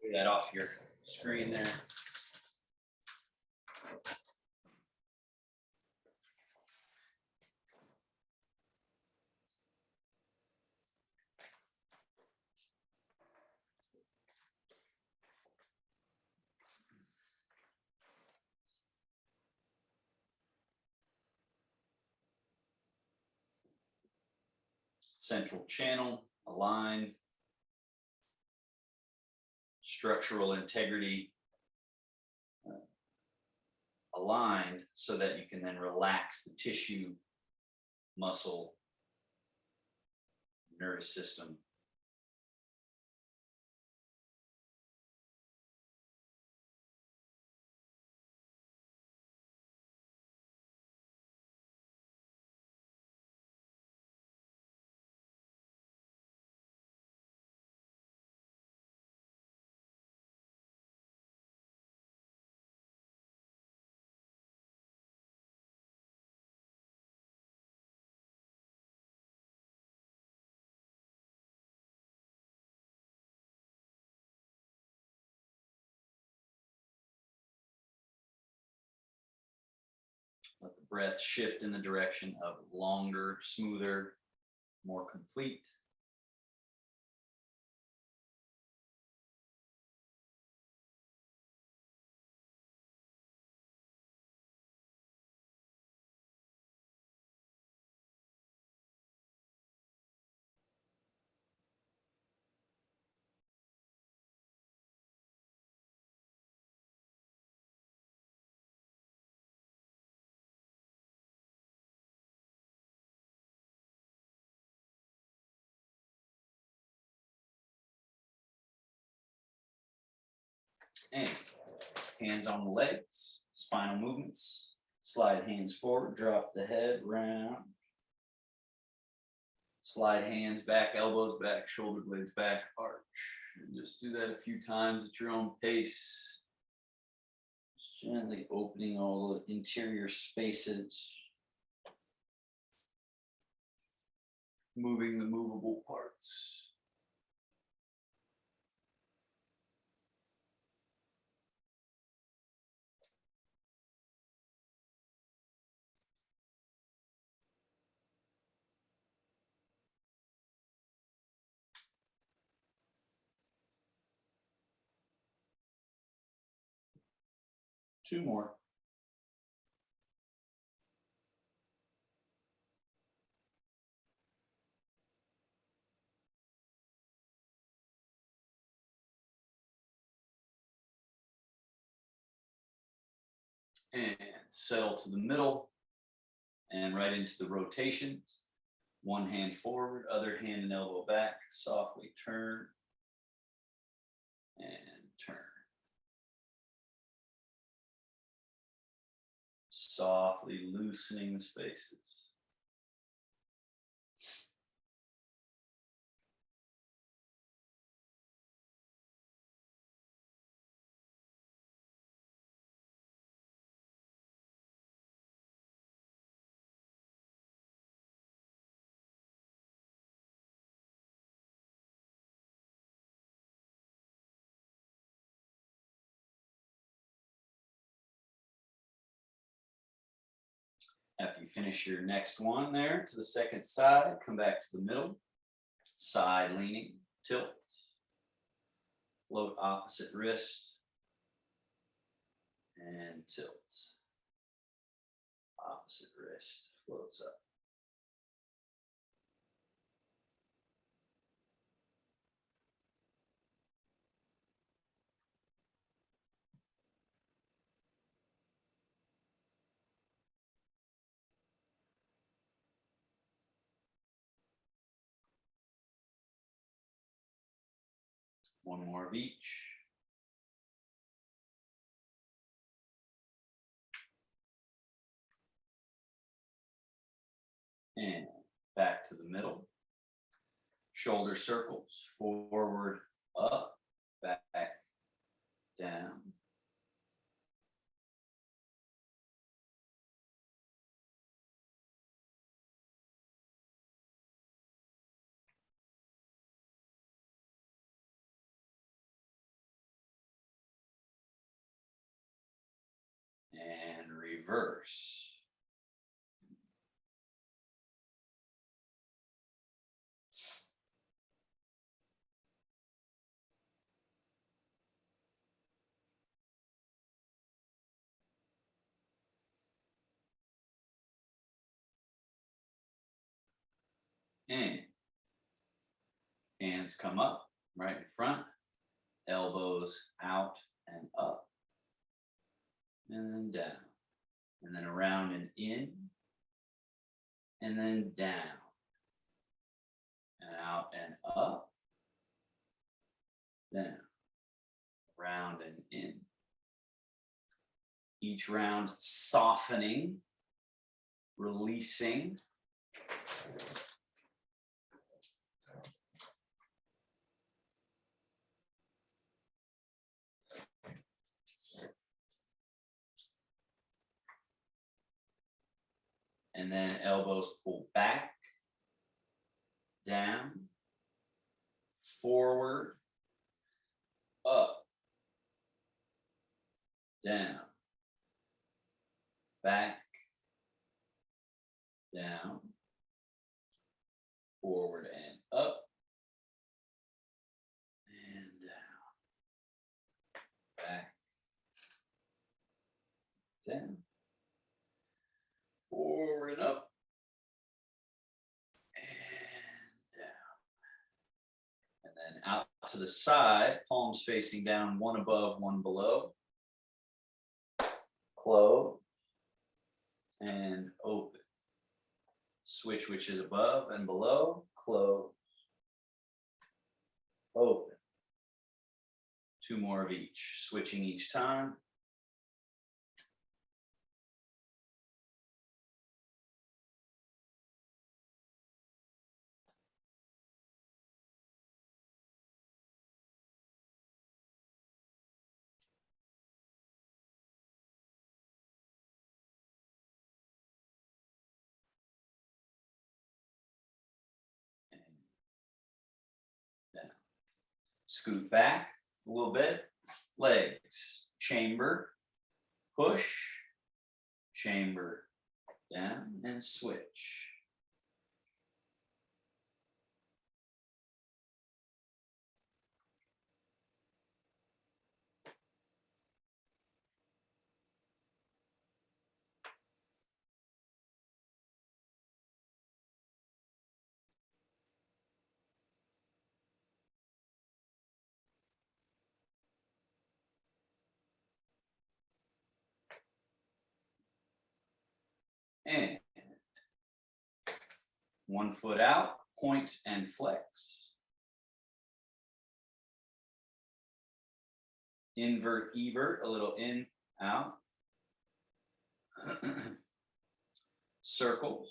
Clear that off your screen there. Central channel aligned. Structural integrity aligned so that you can then relax the tissue, muscle, nervous system. Let the breath shift in the direction of longer, smoother, more complete. And hands on the legs, spinal movements. Slide hands forward, drop the head, round. Slide hands back, elbows back, shoulder blades back, arch. And just do that a few times at your own pace. Just gently opening all the interior spaces. Moving the movable parts. Two more. And settle to the middle and right into the rotations. One hand forward, other hand and elbow back, softly turn and turn. Softly loosening the spaces. After you finish your next one there to the second side, come back to the middle, side leaning, tilt, float opposite wrist, and tilt. Opposite wrist floats up. One more of each. And back to the middle. Shoulder circles, forward, up, back, down. reverse. And hands come up right in front, elbows out and up, and then down, and then around and in, and then down, and out and up, down, round and in. Each round softening, releasing. And then elbows pull back, down, forward, up, down, back, down, forward and up, and down, back, down, forward and up, and down. And then out to the side, palms facing down, one above, one below. Close and open. Switch which is above and below, close, open. Two more of each, switching each time. And down. Scoot back a little bit, legs, chamber, push, chamber, down, and switch. And one foot out, point and flex. Invert, evert, a little in, out. Circles.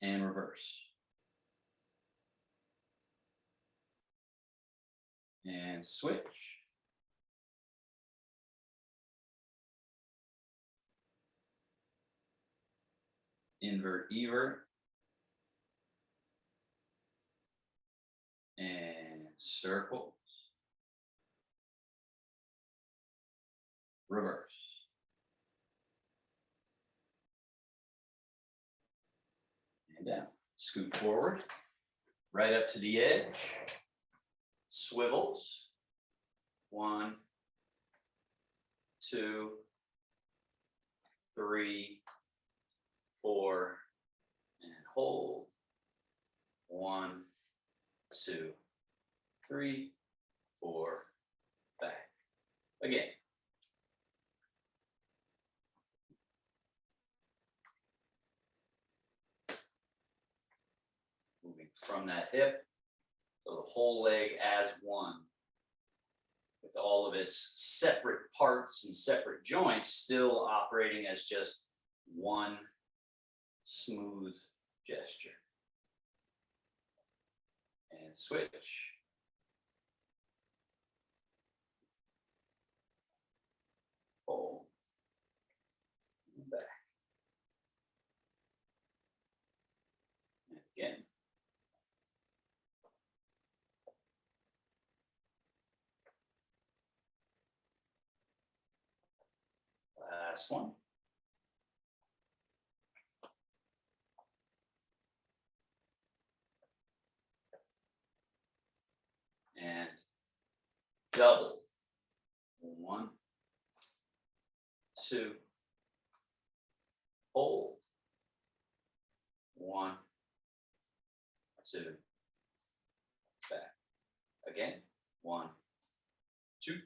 And reverse. And switch. Invert, evert. And circles. Reverse. And down. Scoot forward. Right up to the edge. Swivels. 1, 2, 3, 4, and hold. 1, 2, 3, 4, back. Again. Moving from that hip to the whole leg as one, with all of its separate parts and separate joints still operating as just one smooth gesture. And switch. Hold. And back. And again. Last one. And double. 1, 2, hold. 1, 2, back. Again, 1, 2, and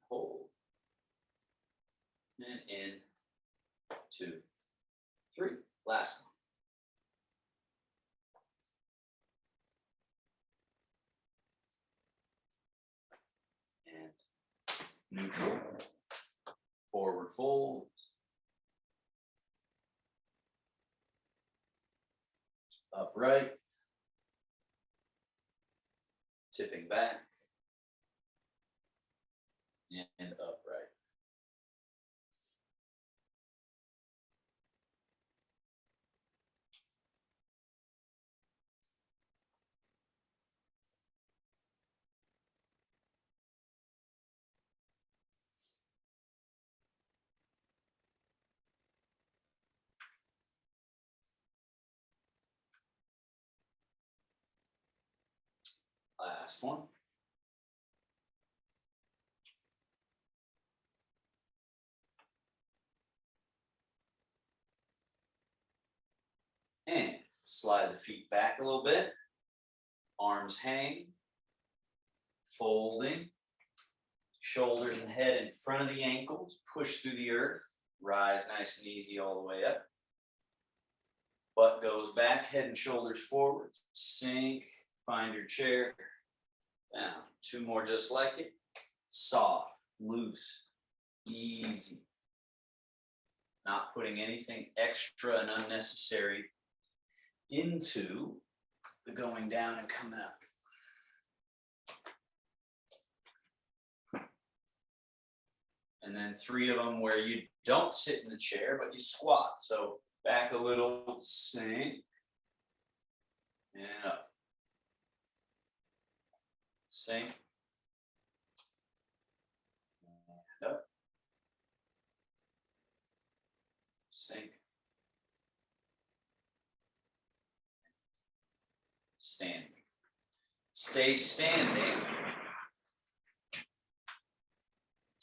hold. And in, 2, 3. Last one. Neutral, forward fold, upright, tipping back, and upright. Last one. And slide the feet back a little bit. Arms hang. Folding. Shoulders and head in front of the ankles. Push through the earth. Rise nice and easy all the way up. Butt goes back, head and shoulders forward. Sink. Find your chair. Down. 2 more just like it. Soft, loose, easy. Not putting anything extra and unnecessary into the going down and coming up. And then 3 of them where you don't sit in the chair, but you squat. So back a little, sink, and up. Sink, and up. Sink. Standing. Stay standing.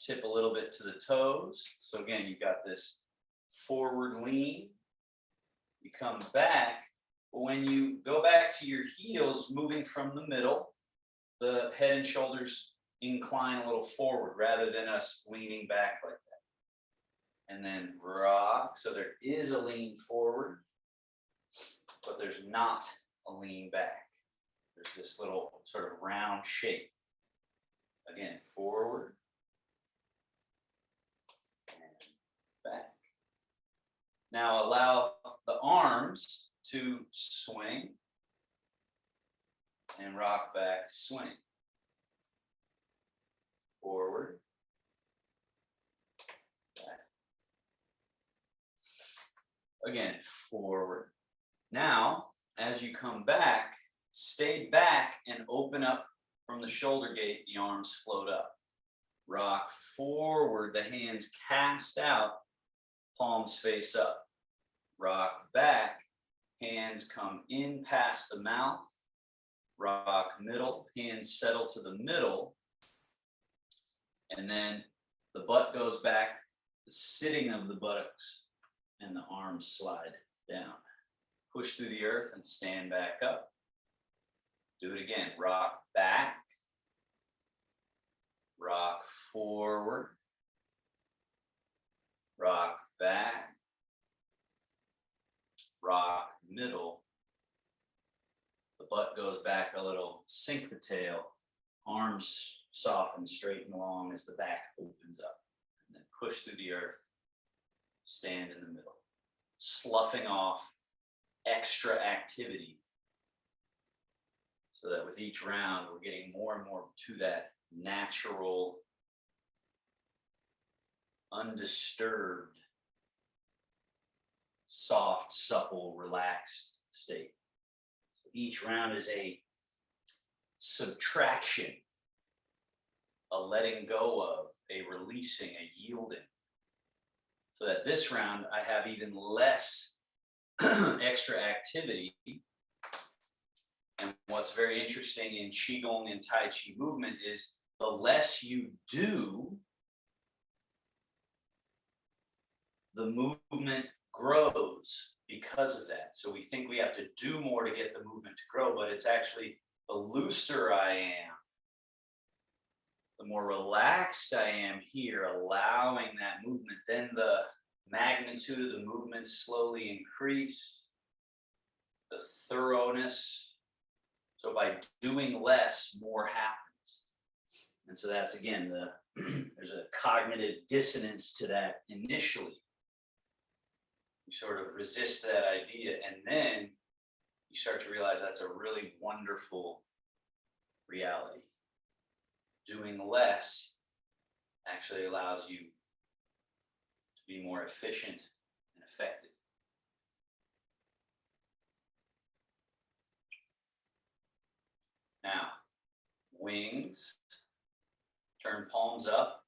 Tip a little bit to the toes. So again, you've got this forward lean. You come back. But when you go back to your heels, moving from the middle, the head and shoulders incline a little forward rather than us leaning back like that. And then rock. So there is a lean forward, but there's not a lean back. There's this little sort of round shape. Again, forward and back. Now allow the arms to swing and rock back, swing. Forward, back. Again, forward. Now, as you come back, stay back and open up from the shoulder gate, the arms float up. Rock forward, the hands cast out, palms face up. Rock back, hands come in past the mouth. Rock middle, hands settle to the middle. And then the butt goes back, the sitting of the buttocks, and the arms slide down. Push through the earth and stand back up. Do it again. Rock back. Rock forward. Rock back. Rock middle. The butt goes back a little. Sink the tail. Arms soften, straighten along as the back opens up. And then push through the earth. Stand in the middle. Sloughing off extra activity, so that with each round we're getting more and more to that natural, undisturbed, soft, supple, relaxed state. So each round is a subtraction, a letting go of, a releasing, a yielding. So that this round, I have even less extra activity. And what's very interesting in Qigong and Tai Chi movement is the less you do, the movement grows because of that. So we think we have to do more to get the movement to grow, but it's actually the looser I am, the more relaxed I am here, allowing that movement, then the magnitude of the movement slowly increase, the thoroughness. So by doing less, more happens. And so that's, again, there's a cognitive dissonance to that initially. You sort of resist that idea, and then you start to realize that's a really wonderful reality. Doing less actually allows you to be more efficient and effective. Now, wings, turn palms up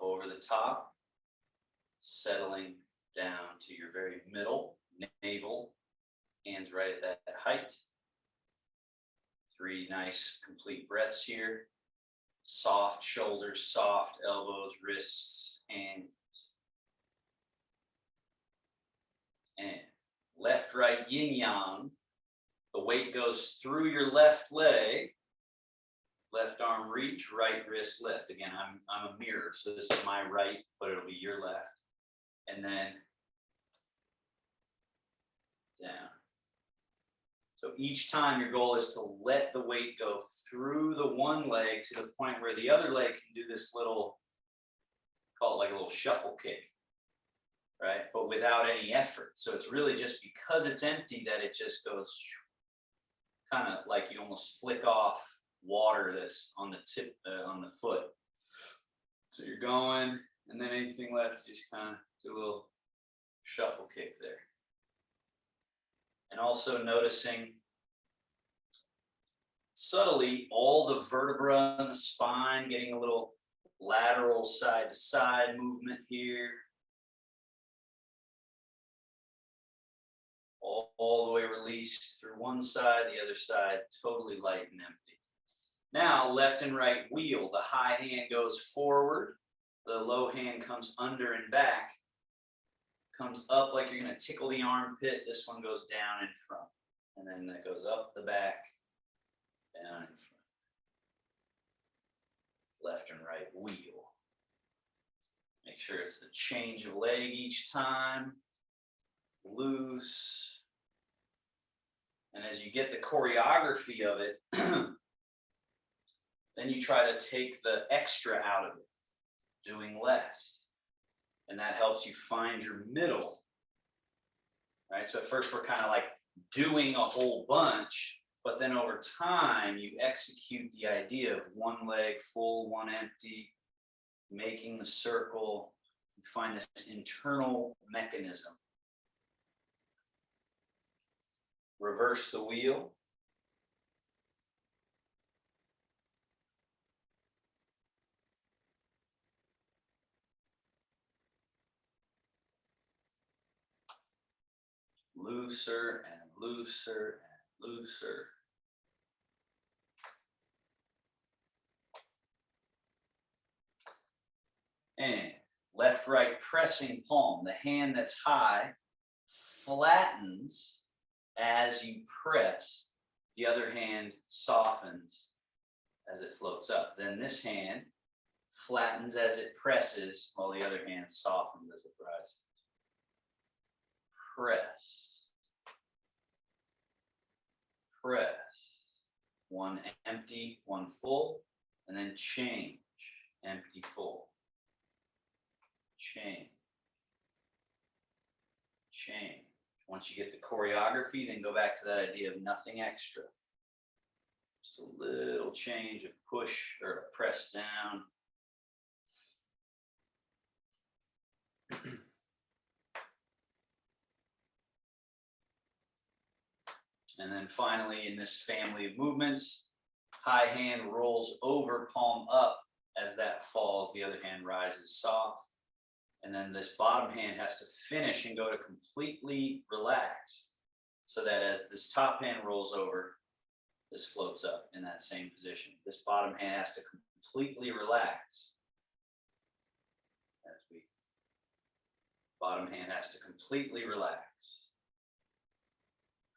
over the top, settling down to your very middle, navel, hands right at that height. 3 nice complete breaths here. Soft shoulders, soft elbows, wrists, hands. And left, right, yin yang. The weight goes through your left leg. Left arm reach, right wrist lift. Again, I'm a mirror, so this is my right, but it'll be your left. And then down. So each time your goal is to let the weight go through the one leg to the point where the other leg can do this little, call it like a little shuffle kick, right? But without any effort. So it's really just because it's empty that it just goes kind of like you almost flick off water that's on the tip, on the foot. So you're going, and then anything left, you just kind of do a little shuffle kick there. And also noticing subtly all the vertebra in the spine, getting a little lateral side to side movement here. All the way released through one side, the other side totally light and empty. Now, left and right wheel. The high hand goes forward. The low hand comes under and back. Comes up like you're going to tickle the armpit. This one goes down in front. And then that goes up the back, down in front. Left and right wheel. Make sure it's the change of leg each time. Loose. And as you get the choreography of it, then you try to take the extra out of it, doing less. And that helps you find your middle, right? So at first we're kind of like doing a whole bunch, but then over time you execute the idea of one leg full, one empty, making the circle. You find this internal mechanism. Reverse the wheel. Looser and looser and looser. And left, right pressing palm. The hand that's high flattens as you press. The other hand softens as it floats up. Then this hand flattens as it presses, while the other hand softens as it rises. Press. Press. One empty, one full, and then change. Empty, full. Change. Change. Once you get the choreography, then go back to that idea of nothing extra. Just a little change of push or a press down. And then finally, in this family of movements, high hand rolls over, palm up. As that falls, the other hand rises soft. And then this bottom hand has to finish and go to completely relaxed, so that as this top hand rolls over, this floats up in that same position. This bottom hand has to completely relax. As we, bottom hand has to completely relax.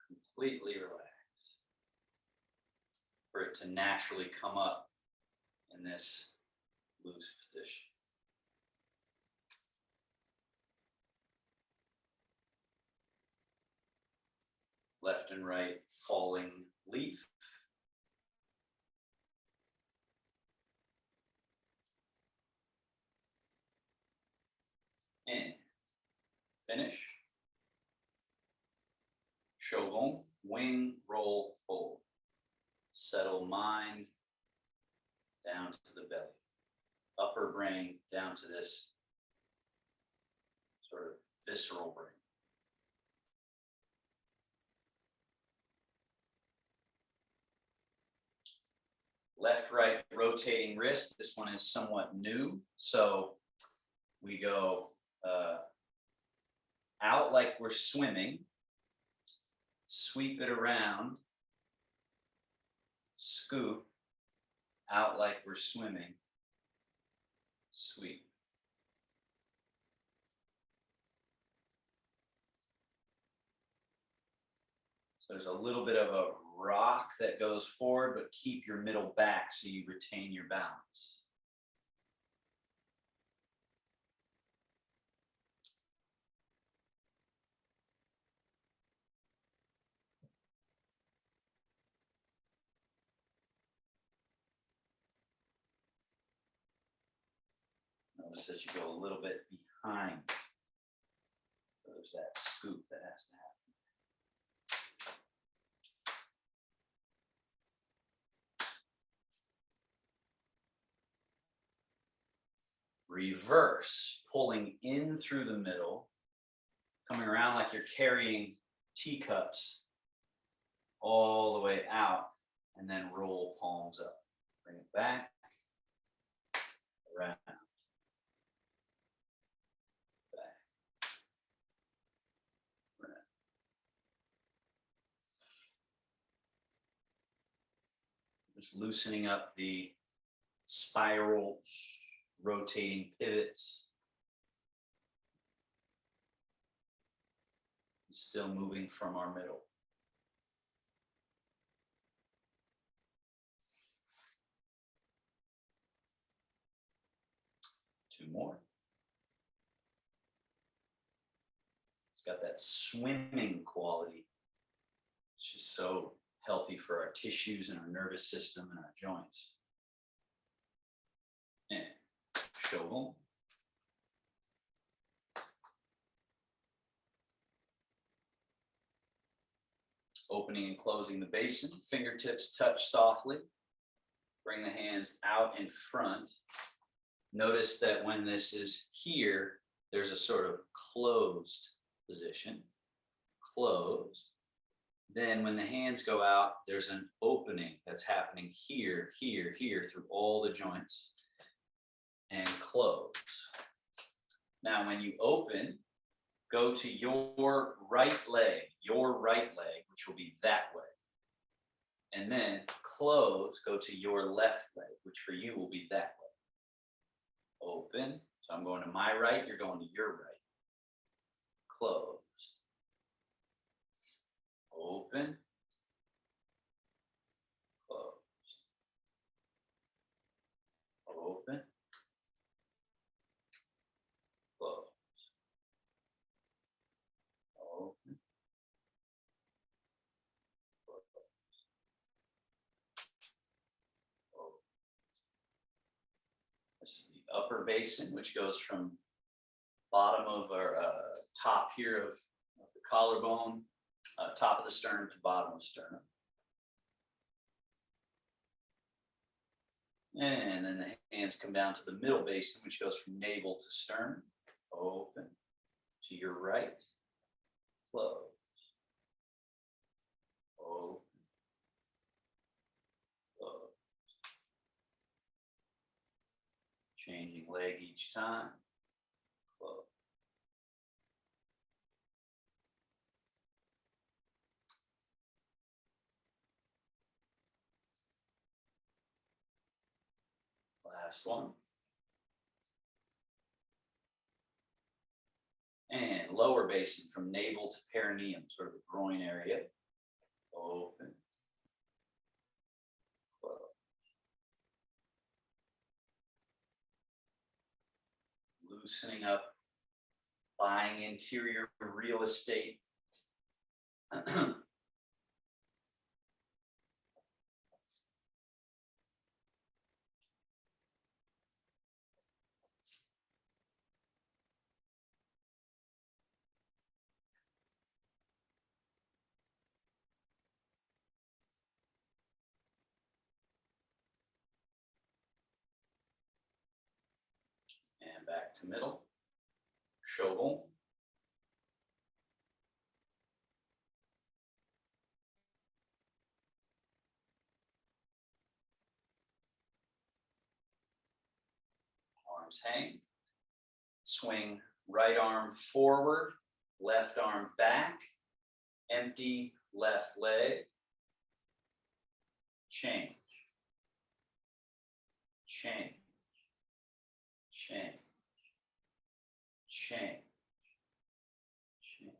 Completely relax. For it to naturally come up in this loose position. Left and right falling leaf. And finish. Shogun, wing, roll, fold. Settle mind down to the belly. Upper brain down to this sort of visceral brain. Left, right, rotating wrist. This one is somewhat new. So we go out like we're swimming, sweep it around, scoop, out like we're swimming, sweep. So there's a little bit of a rock that goes forward, but keep your middle back so you retain your balance. Notice as you go a little bit behind, there's that scoop that has to happen. Reverse, pulling in through the middle, coming around like you're carrying teacups all the way out, and then roll palms up. Bring it back, around, back. Around. Just loosening up the spirals, rotating pivots. Still moving from our middle. Two more. It's got that swimming quality. It's just so healthy for our tissues and our nervous system and our joints. And shogun. Opening and closing the basin. Fingertips touch softly. Bring the hands out in front. Notice that when this is here, there's a sort of closed position. Closed. Then when the hands go out, there's an opening that's happening here, here, here through all the joints. And close. Now when you open, go to your right leg, which will be that way. And then close, go to your left leg, which for you will be that way. Open, so I'm going to my right, you're going to your right. Closed. Open. Closed. Open. Closed. Open. This is the upper basin, which goes from bottom of our top here of the collarbone, top of the sternum to bottom of the sternum. And then the hands come down to the middle basin, which goes from navel to sternum. Open to your right. Close. Open. Close. Changing leg each time. Close. Last one. And lower basin from navel to perineum, sort of the groin area. Open. Close. Loosening up, buying interior real estate. And back to middle. Shovel. Arms hang. Swing right arm forward, left arm back, empty left leg. Change. Change. Change. Change. Change.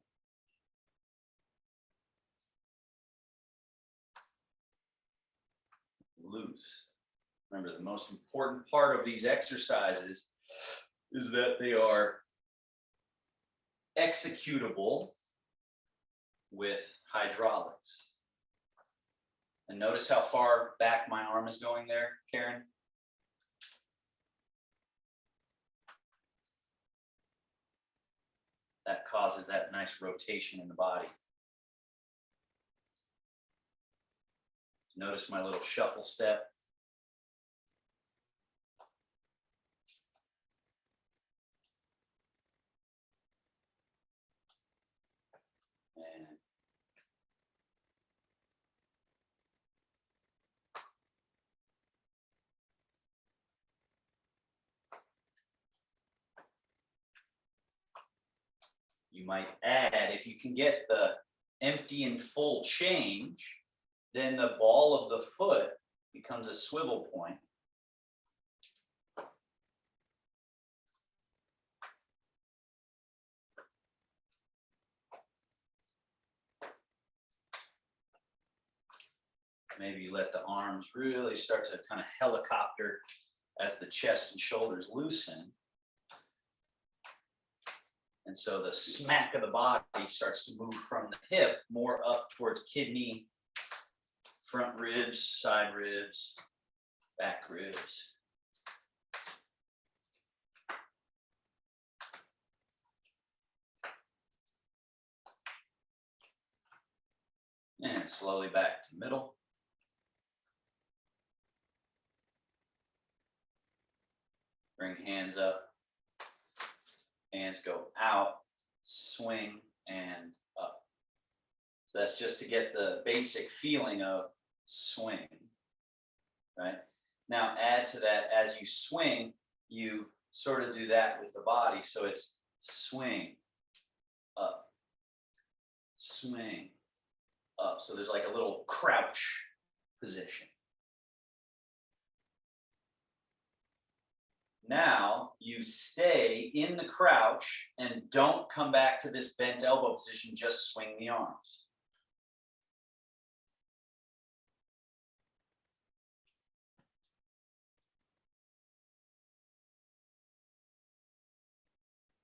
Loose. Remember, the most important part of these exercises is that they are executable with hydraulics. And notice how far back my arm is going there, Karen. That causes that nice rotation in the body. Notice my little shuffle step. And you might add, if you can get the empty and full change, then the ball of the foot becomes a swivel point. Maybe you let the arms really start to kind of helicopter as the chest and shoulders loosen. And so the smack of the body starts to move from the hip more up towards kidney, front ribs, side ribs, back ribs. And slowly back to middle. Bring hands up. Hands go out, swing, and up. So that's just to get the basic feeling of swing, right? Now add to that, as you swing, you sort of do that with the body. So it's swing, up, swing, up. So there's like a little crouch position. Now you stay in the crouch and don't come back to this bent elbow position, just swing the arms.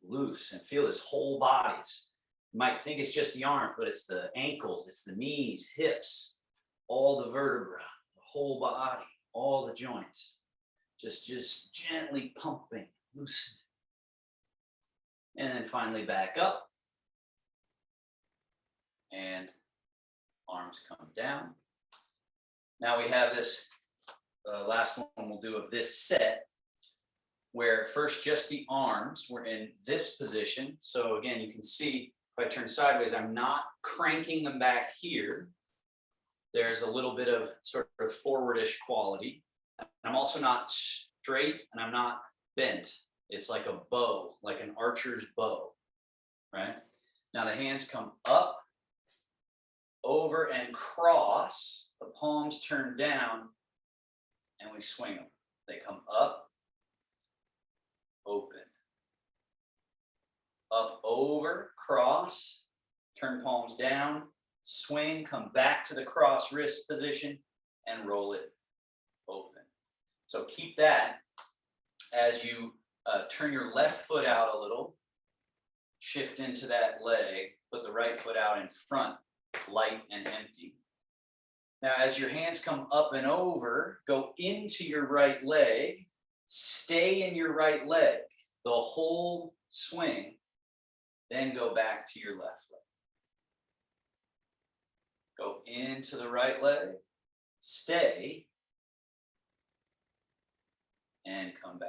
Loose and feel this whole body. You might think it's just the arms, but it's the ankles, it's the knees, hips, all the vertebrae, the whole body, all the joints. Just gently pumping, loosening. And then finally back up. And arms come down. Now we have this last one we'll do of this set, where first just the arms, we're in this position. So again, you can see if I turn sideways, I'm not cranking them back here. There's a little bit of sort of forwardish quality. I'm also not straight and I'm not bent. It's like a bow, like an archer's bow, right? Now the hands come up, over and cross, the palms turn down, and we swing them. They come up, open. Up, over, cross, turn palms down, swing, come back to the cross wrist position, and roll it open. So keep that as you turn your left foot out a little, shift into that leg, put the right foot out in front, light and empty. Now, as your hands come up and over, go into your right leg, stay in your right leg the whole swing, then go back to your left leg. Go into the right leg, stay, and come back.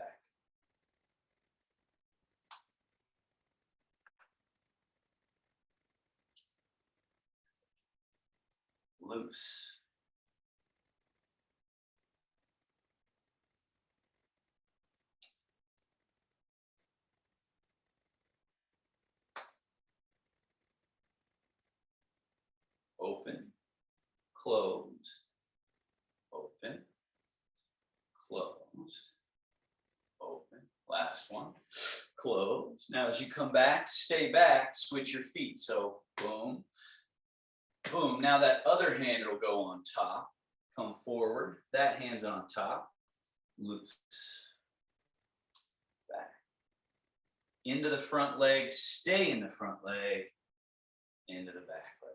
Loose. Open, close, open, close, open. Last one, close. Now as you come back, stay back, switch your feet. So boom, boom. Now that other hand will go on top. Come forward, that hand's on top, loose. Back. Into the front leg, stay in the front leg, into the back leg.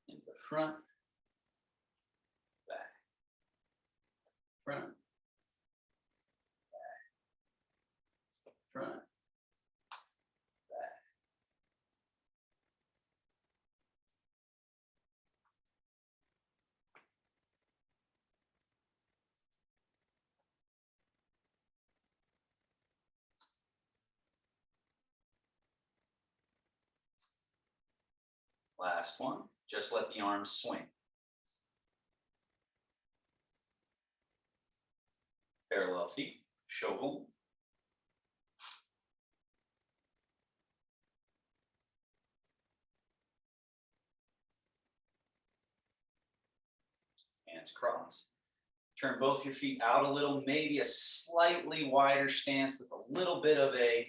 Into the front, back, front, back, front, back. Last one, just let the arms swing. Parallel feet, shovel. Hands crossed. Turn both your feet out a little, maybe a slightly wider stance with a little bit of a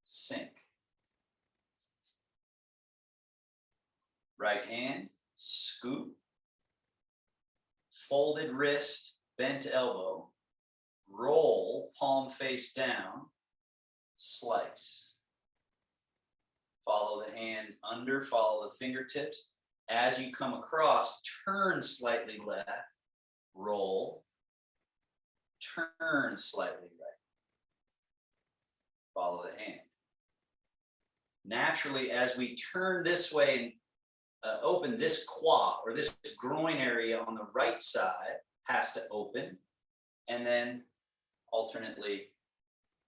sink. Right hand, scoop, folded wrist, bent elbow, roll, palm face down, slice. Follow the hand under, follow the fingertips. As you come across, turn slightly left, roll, turn slightly right. Follow the hand. Naturally, as we turn this way and open, this quad or this groin area on the right side has to open, and then alternately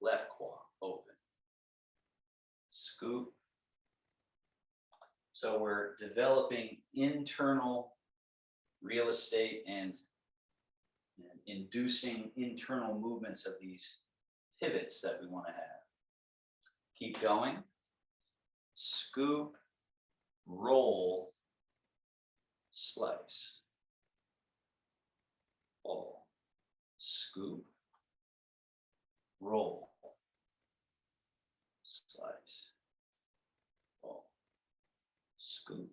left quad open. Scoop. So we're developing internal real estate and inducing internal movements of these pivots that we want to have. Keep going. Scoop, roll, slice, fall, scoop, roll, slice, fall, scoop,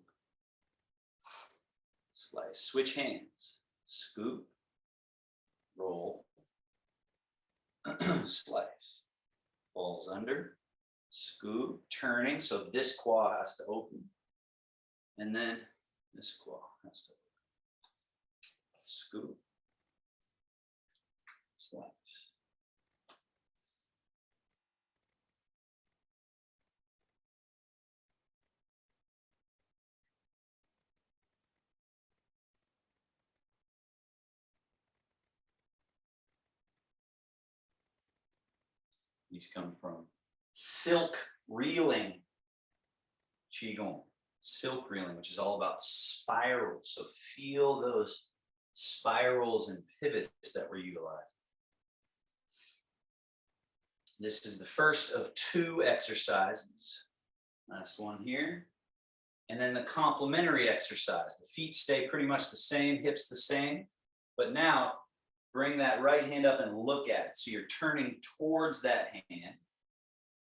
slice. Switch hands. Scoop, roll, slice. Falls under, scoop, turning. So this quad has to open. And then this quad has to open. Scoop, slice. These come from silk reeling Qigong. Silk reeling, which is all about spirals. So feel those spirals and pivots that we're utilizing. This is the first of 2 exercises. Last one here. And then the complementary exercise. The feet stay pretty much the same, hips the same, but now bring that right hand up and look at it. So you're turning towards that hand.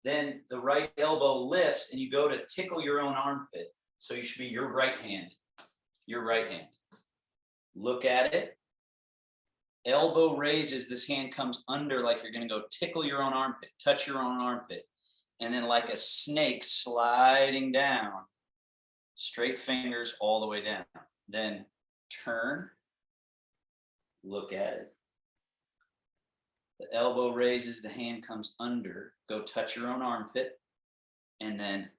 Then the right elbow lifts and you go to tickle your own armpit. So you should be your right hand. Your right hand. Look at it. Elbow raises, this hand comes under like you're going to go tickle your own armpit, touch your own armpit. And then like a snake sliding down, straight fingers all the way down. Then turn, look at it. The elbow raises, the hand comes under, go touch your own armpit, and then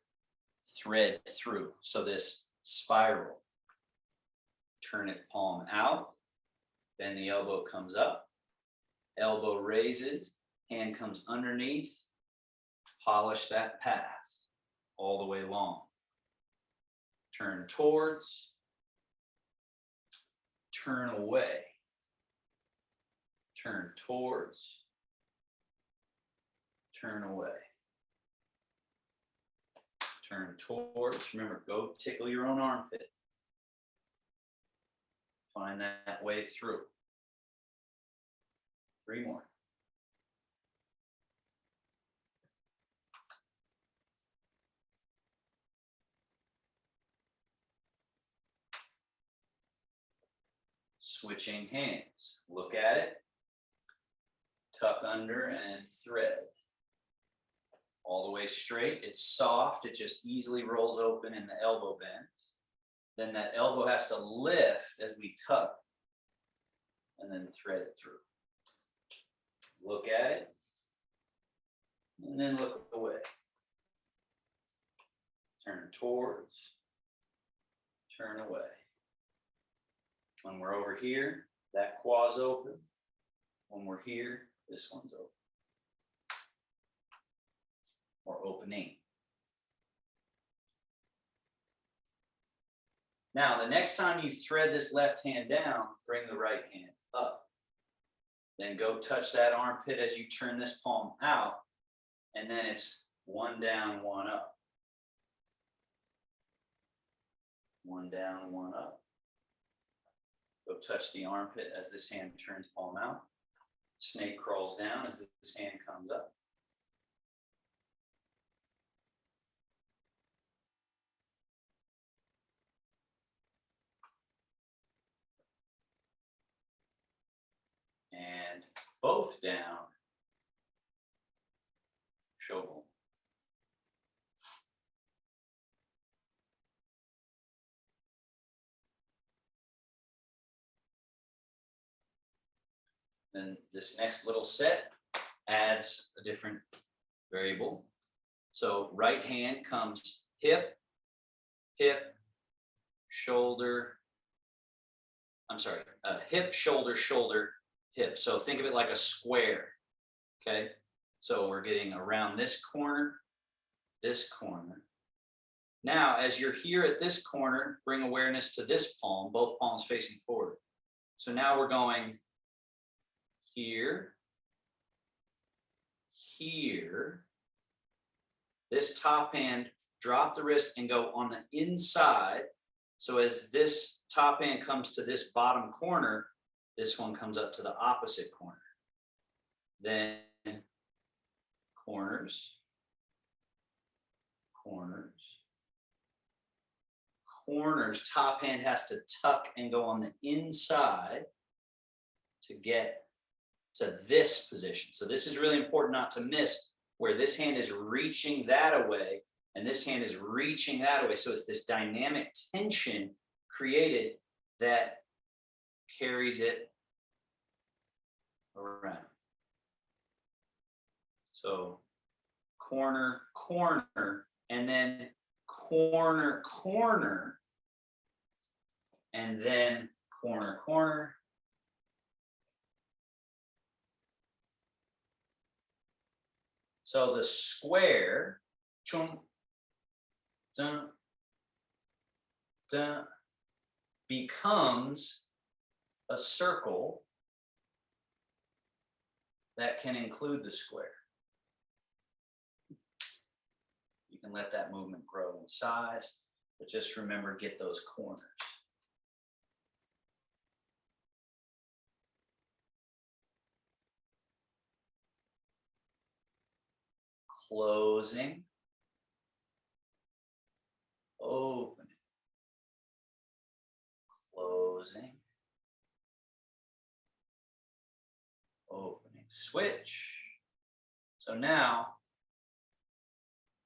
thread through. So this spiral. Turn it palm out, then the elbow comes up, elbow raises, hand comes underneath, polish that path all the way long. Turn towards, turn away, turn towards, turn away, turn towards. Remember, go tickle your own armpit. Find that way through. 3 more. Switching hands. Look at it. Tuck under and thread. All the way straight. It's soft. It just easily rolls open in the elbow bend. Then that elbow has to lift as we tuck and then thread it through. Look at it and then look away. Turn towards, turn away. When we're over here, that quad's open. When we're here, this one's open. Or opening. Now, the next time you thread this left hand down, bring the right hand up. Then go touch that armpit as you turn this palm out. And then it's 1 down, 1 up. 1 down, 1 up. Go touch the armpit as this hand turns palm out. Snake crawls down as this hand comes up. And both down, shovel. Then this next little set adds a different variable. So right hand comes hip, hip, shoulder. Hip, shoulder, shoulder, hip. So think of it like a square. Okay. So we're getting around this corner, this corner. Now, as you're here at this corner, bring awareness to this palm, both palms facing forward. So now we're going here, here. This top hand, drop the wrist and go on the inside. So as this top hand comes to this bottom corner, this one comes up to the opposite corner. Then corners, corners, corners. Top hand has to tuck and go on the inside to get to this position. So this is really important not to miss, where this hand is reaching that away and this hand is reaching that away. So it's this dynamic tension created that carries it around. So corner, corner, and then corner, corner, and then corner, corner. So the square, chung, dun, dun, becomes a circle that can include the square. You can let that movement grow in size, but just remember, get those corners. closing, opening, closing, opening, switch. So now,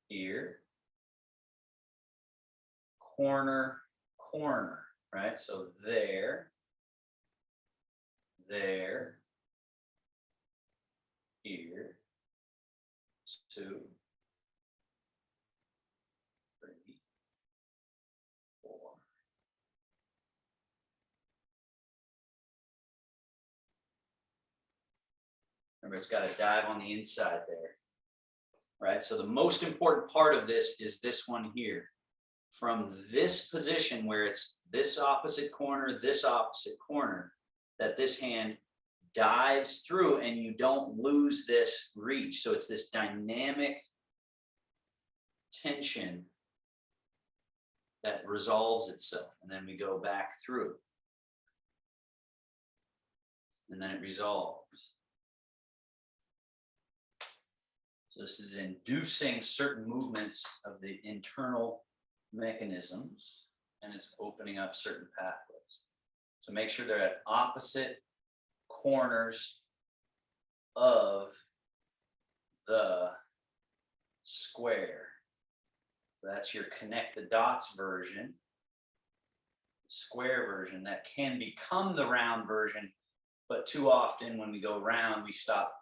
here, corner, corner, right? So there, here, 2, 3, 4. Remember, it's got to dive on the inside there, right? So the most important part of this is this one here. From this position where it's this opposite corner, that this hand dives through and you don't lose this reach. So it's this dynamic tension that resolves itself. And then we go back through. And then it resolves. So this is inducing certain movements of the internal mechanisms, and it's opening up certain pathways. So make sure they're at opposite corners of the square. That's your connect the dots version. The square version that can become the round version, but too often when we go round, we stop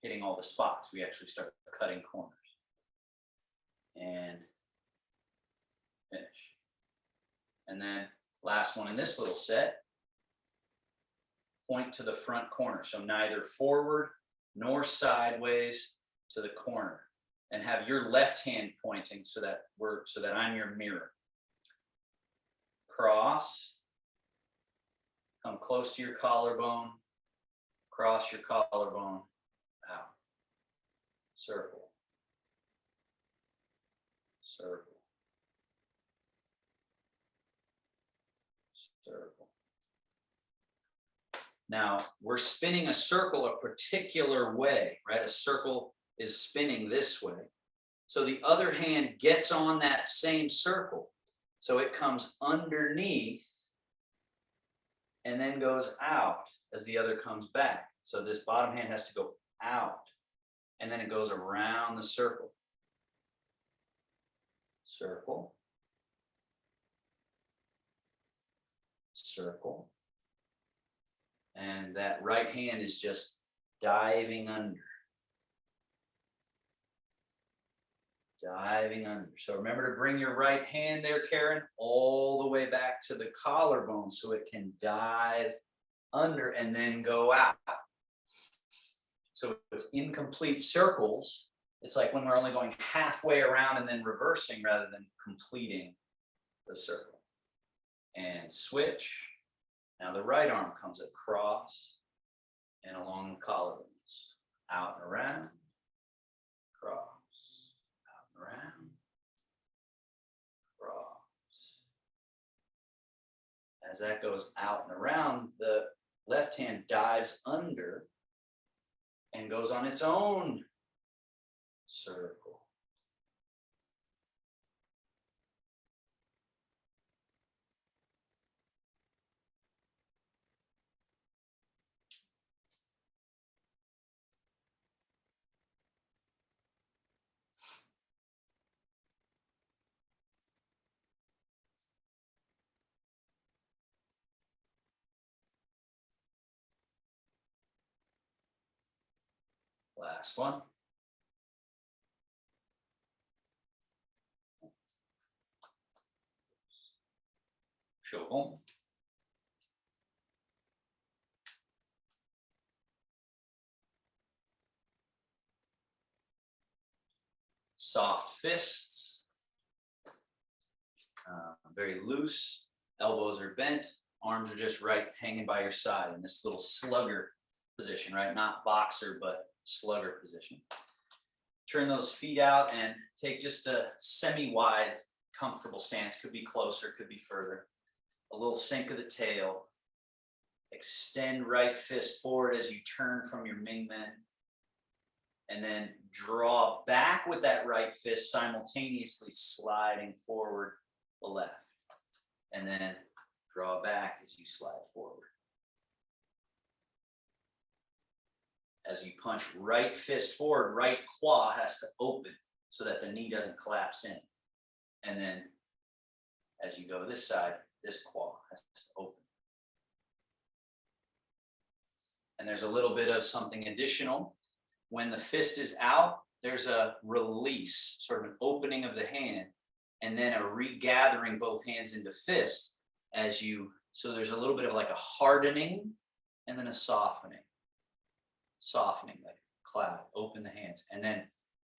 hitting all the spots. We actually start cutting corners. And finish. And then last one in this little set, point to the front corner. So neither forward nor sideways to the corner, and have your left hand pointing so that I'm your mirror. Cross, come close to your collarbone, cross your collarbone, out. Circle. Circle. Circle. Now, we're spinning a circle a particular way, right? A circle is spinning this way. So the other hand gets on that same circle. So it comes underneath and then goes out as the other comes back. So this bottom hand has to go out, and then it goes around the circle. Circle. Circle. And that right hand is just diving under. Diving under. So remember to bring your right hand there, Karen, all the way back to the collarbone so it can dive under and then go out. So it's incomplete circles. It's like when we're only going halfway around and then reversing rather than completing the circle. And switch. Now the right arm comes across and along the collarbones. Out and around. Cross. Out and around. Cross. As that goes out and around, the left hand dives under and goes on its own circle. Last one. Show home. Soft fists. Very loose. Elbows are bent. Arms are just right hanging by your side in this little slugger position, right? Not boxer, but slugger position. Turn those feet out and take just a semi-wide, comfortable stance. Could be closer, could be further. A little sink of the tail. Extend right fist forward as you turn from your Ming Men. and then draw back with that right fist, simultaneously sliding forward the left. And then draw back as you slide forward. As you punch right fist forward, right quad has to open so that the knee doesn't collapse in. And then as you go this side, this quad has to open. And there's a little bit of something additional. When the fist is out, there's a release, sort of an opening of the hand, and then a regathering both hands into fist as you, so there's a little bit of like a hardening and then a softening. Softening, like a cloud, open the hands, and then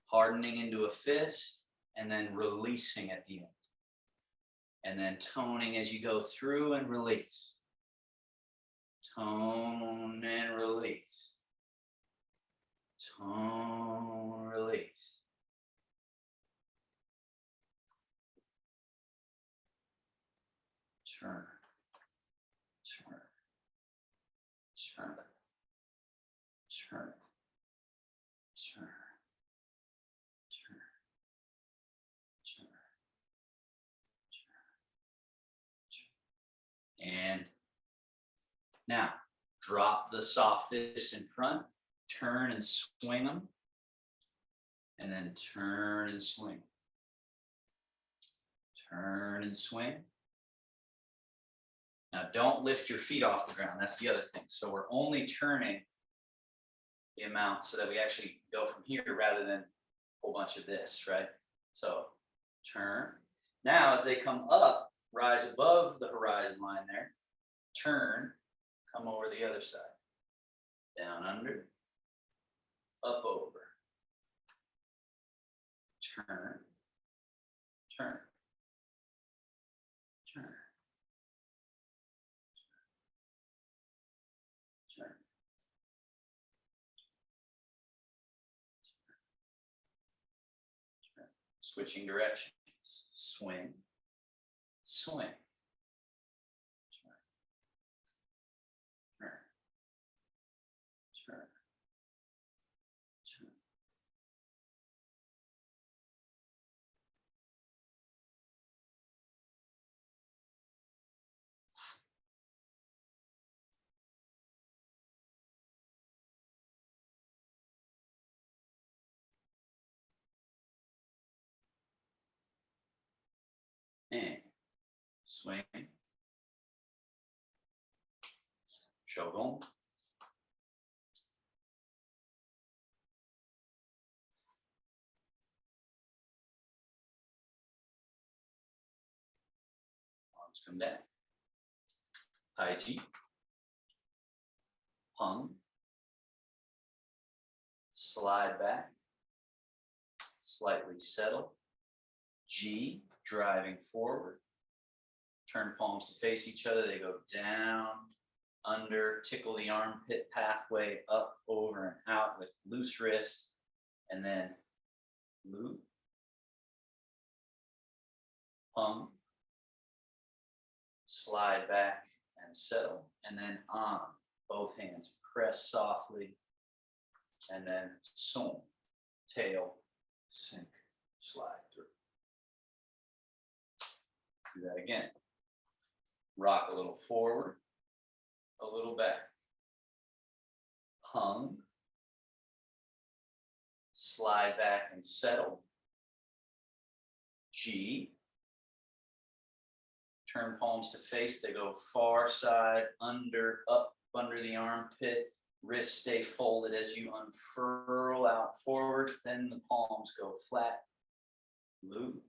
hardening into a fist, and then releasing at the end. And then toning as you go through and release. Tone and release. Tone, release. Turn, turn, turn, turn, turn, turn, turn, turn. And now drop the soft fists in front, turn and swing them, and then turn and swing. Turn and swing. Now don't lift your feet off the ground. That's the other thing. So we're only turning the amount so that we actually go from here rather than a whole bunch of this, right? So turn. Now as they come up, rise above the horizon line there, turn, come over the other side. Down under, up over. Turn, turn, turn. Switching directions. Swing, swing. Turn, turn, turn, turn. And swing, shogun, arms come down, Taiji, hung, slide back, slightly settle, G, driving forward, turn palms to face each other, they go down, under, tickle the armpit pathway, up, over, and out with loose wrists, and then loop, hung, slide back and settle, and then on, both hands, press softly, and then son, tail, sink, slide through. Do that again. Rock a little forward, a little back. Hung, slide back and settle. G, turn palms to face, they go far side, under, up under the armpit, wrists stay folded as you unfurl out forward, then the palms go flat, loop,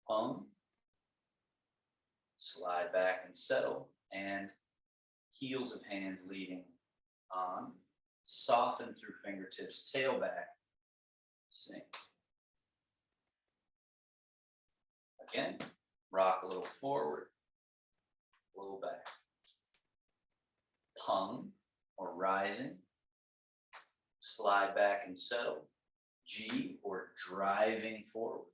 hung, slide back and settle, and heels of hands leading on, soften through fingertips, tail back, sink. Again, rock a little forward, a little back. Hung or rising, slide back and settle, G or driving forward.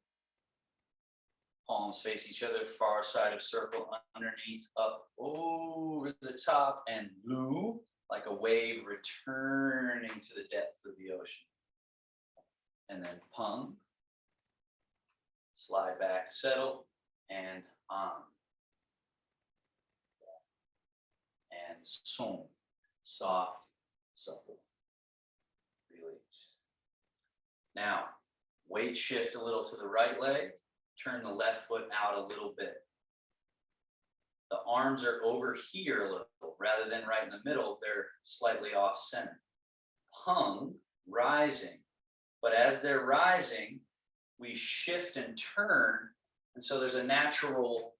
Palms face each other, far side of circle, underneath, up, over the top, and blue, like a wave returning to the depth of the ocean. And then pung, slide back, settle, and on. And song, soft, supple, release. Now, weight shift a little to the right leg, turn the left foot out a little bit. The arms are over here a little, rather than right in the middle, they're slightly off center. Pung, rising. But as they're rising, we shift and turn, and so there's a natural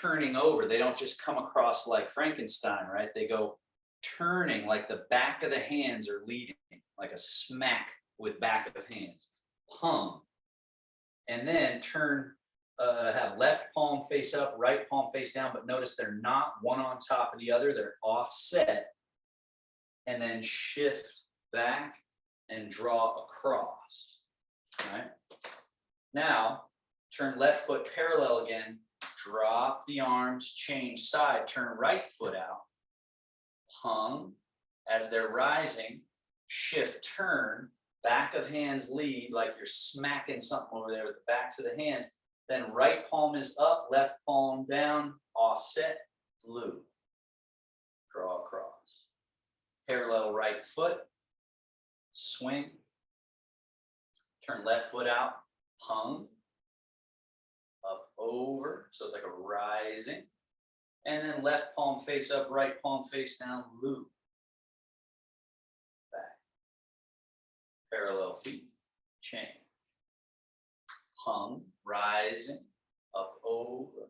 turning over. They don't just come across like Frankenstein, right? They go turning like the back of the hands are leading, like a smack with back of hands. Pung. And then turn, have left palm face up, right palm face down, but notice they're not one on top of the other, they're offset. And then shift back and draw across, right? Now, turn left foot parallel again, drop the arms, change side, turn right foot out, pung. As they're rising, shift, turn, back of hands lead, like you're smacking something over there with the backs of the hands. Then right palm is up, left palm down, offset, blue. Draw across. Parallel right foot, swing. Turn left foot out, pung. Up, over, so it's like a rising. And then left palm face up, right palm face down, loop. Back. Parallel feet, chain. Pung, rising, up, over.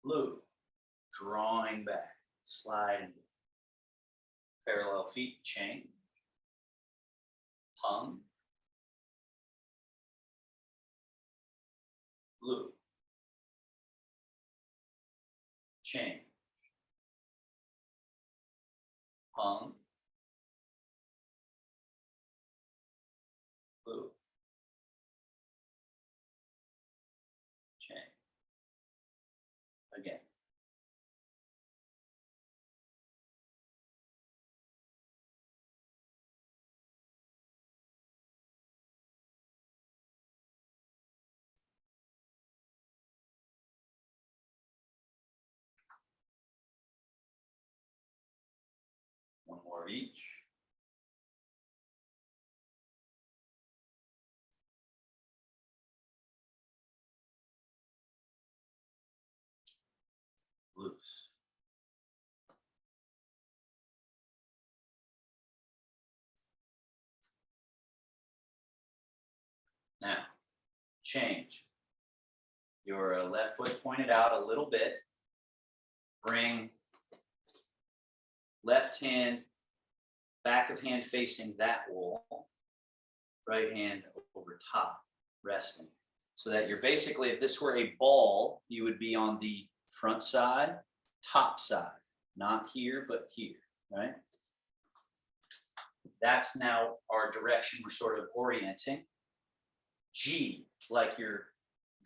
Loop, drawing back, sliding. Parallel feet, chain. Pung. Loop. Chain. Pung. Loop. Chain. Again. One more of each. Loose. Now, change. Your left foot pointed out a little bit. Bring left hand, back of hand facing that wall. Right hand over top, resting. So that you're basically, if this were a ball, you would be on the front side, top side. Not here, but here, right? That's now our direction we're sort of orienting. G, like you're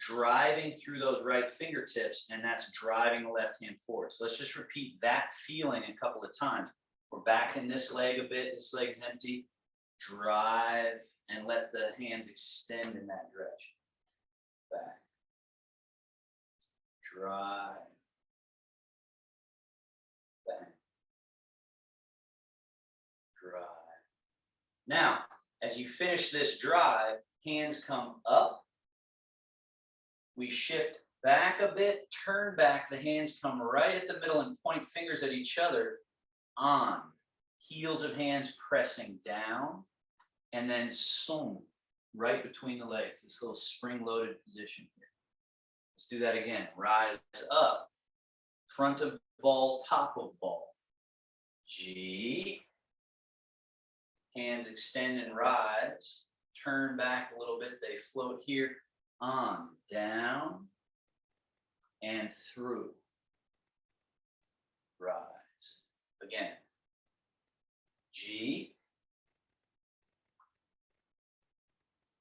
driving through those right fingertips, and that's driving the left hand forward. So let's just repeat that feeling a couple of times. We're back in this leg a bit, this leg's empty. Drive and let the hands extend in that direction. Back. Drive. Back. Drive. Now, as you finish this drive, hands come up. We shift back a bit, turn back, the hands come right at the middle and point fingers at each other. On. Heels of hands pressing down. And then sung, right between the legs, this little spring-loaded position here. Let's do that again. Rise up, front of ball, top of ball. G. Hands extend and rise. Turn back a little bit, they float here. On, down, and through. Rise. Again. G.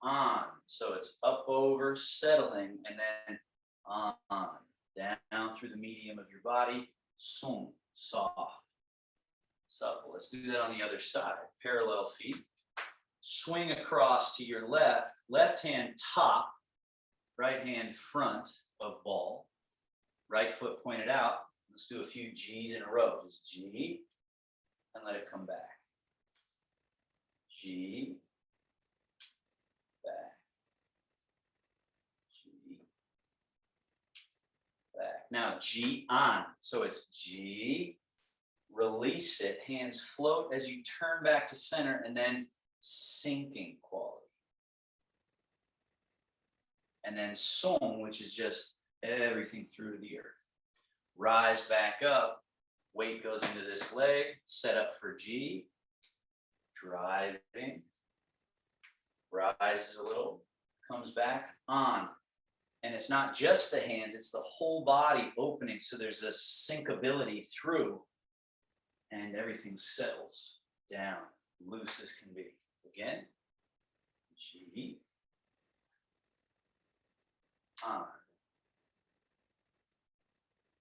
On, so it's up, over, settling, and then on, down through the medium of your body, sung, soft, supple. Let's do that on the other side. Parallel feet. Swing across to your left. Left hand top, right hand front of ball. Right foot pointed out. Let's do a few G's in a row. Just G, and let it come back. G, back. G, back. Now G on. So it's G, release it. Hands float as you turn back to center, and then sinking quality. And then song, which is just everything through to the earth. Rise back up. Weight goes into this leg. Set up for G. Driving. Rises a little. Comes back on. And it's not just the hands, it's the whole body opening. So there's a sinkability through. And everything settles down. Loose as can be. Again. G. On.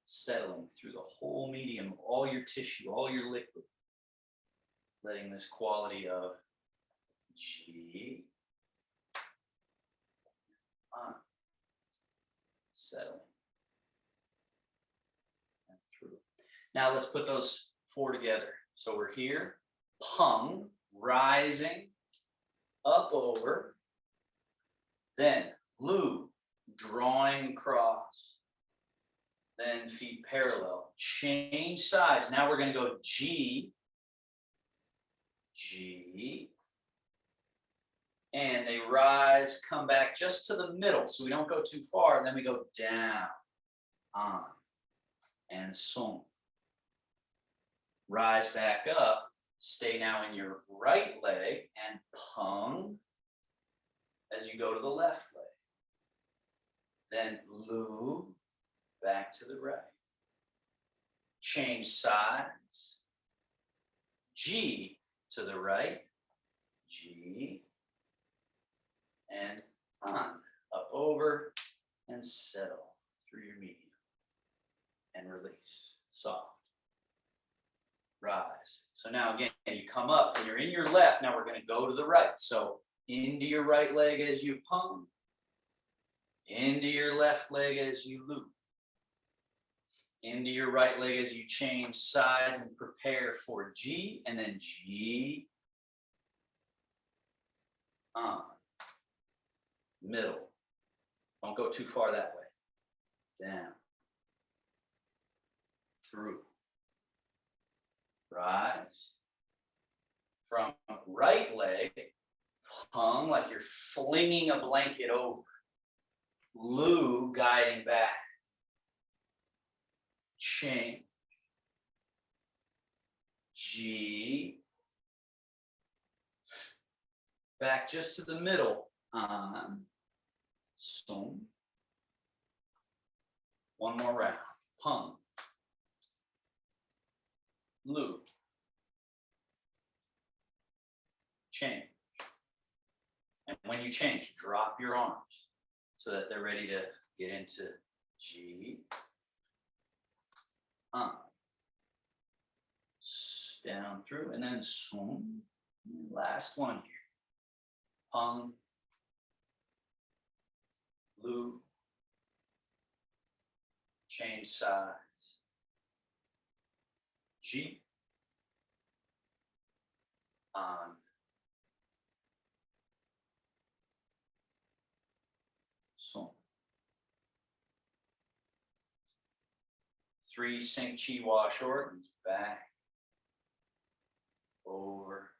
Settling through the whole medium, all your tissue, all your liquid. Letting this quality of G on. Settling. And through. Now let's put those four together. So we're here, pung, rising, up over, then lu, drawing across, then feet parallel, change sides. Now we're going to go G, G, and they rise, come back just to the middle, so we don't go too far, then we go down, on, and song. Rise back up, stay now in your right leg, and pung as you go to the left leg. Then lu, back to the right. Change sides. G to the right. G. And on. Up over and settle through your medium. And release. Soft. Rise. So now again, you come up and you're in your left. Now we're going to go to the right. So into your right leg as you pung. Into your left leg as you loop. Into your right leg as you change sides and prepare for G, and then G, on, middle. Don't go too far that way. Down, through, rise. From right leg, pung like you're flinging a blanket over. Lu, guiding back. Change. G. Back just to the middle. On. Song. One more round. Pung. Lu. Change. And when you change, drop your arms so that they're ready to get into G. On. Down through, and then song. Last one here. Pung. Lu. Change sides. G. On. Song. 3 sink chi wash organs. Back. Over.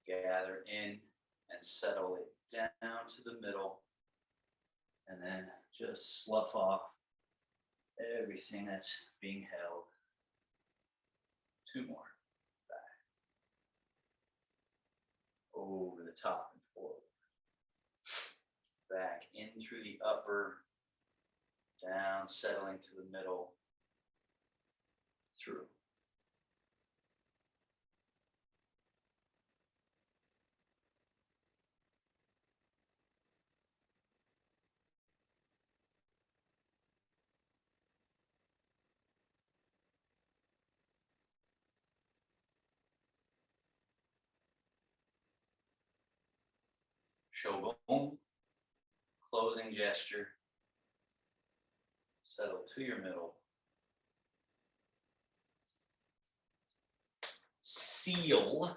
Gather in and settle it down to the middle. And then just slough off everything that's being held. 2 more. Back. Over the top and forward. Back in through the upper. Down, settling to the middle. Through. Shogun. Closing gesture. Settle to your middle. Seal.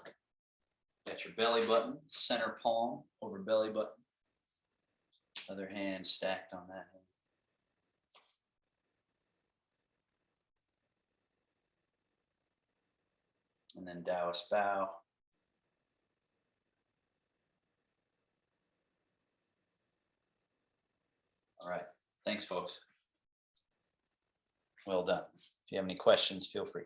Got your belly button, center palm over belly button. Other hand stacked on that hand. And then Taoist bow. All right. Thanks, folks. Well done. If you have any questions, feel free.